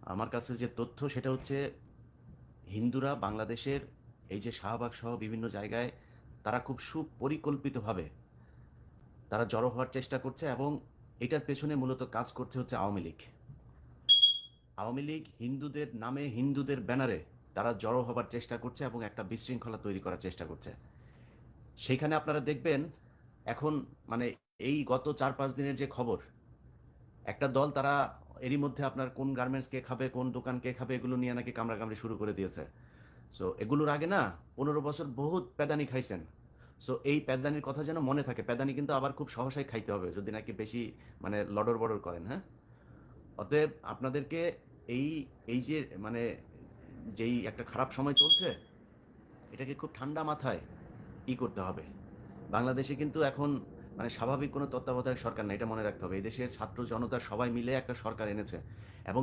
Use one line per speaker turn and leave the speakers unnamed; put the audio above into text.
আমার কাছে যে তথ্য সেটা হচ্ছে হিন্দুরা বাংলাদেশের এই যে শাহবাগ সহ বিভিন্ন জায়গায় তারা খুব সুপরিকল্পিতভাবে তারা জড়ো হওয়ার চেষ্টা করছে এবং এটার পেছনে মূলত কাজ করছে হচ্ছে আওয়ামী লীগ। আওয়ামী লীগ হিন্দুদের নামে হিন্দুদের ব্যানারে তারা জড়ো হবার চেষ্টা করছে এবং একটা বিশৃঙ্খলা তৈরি করার চেষ্টা করছে। সেইখানে আপনারা দেখবেন এখন মানে এই গত 4-5 দিনের যে খবর, একটা দল তারা এরই মধ্যে আপনার কোন গার্মেন্টস কে খাবে কোন দোকান কে খাবে এগুলো নিয়ে নাকি কামড়াকামড়ি শুরু করে দিয়েছে। সো এগুলোর আগে না 15 বছর বহুত প্যাদানি খাইছেন। সো এই প্যাদানির কথা যেন মনে থাকে, প্যাদানি কিন্তু আবার খুব সহসাই খাইতে হবে যদি নাকি বেশি মানে লডর বড়র করেন, হ্যাঁ। অতএব আপনাদেরকে এই এই যে মানে যেই একটা খারাপ সময় চলছে এটাকে খুব ঠান্ডা মাথায় করতে হবে। বাংলাদেশে কিন্তু এখন মানে স্বাভাবিক কোনো তত্ত্বাবধায়ক সরকার নেই, এটা মনে রাখতে হবে। এই দেশের ছাত্র জনতা সবাই মিলে একটা সরকার এনেছে এবং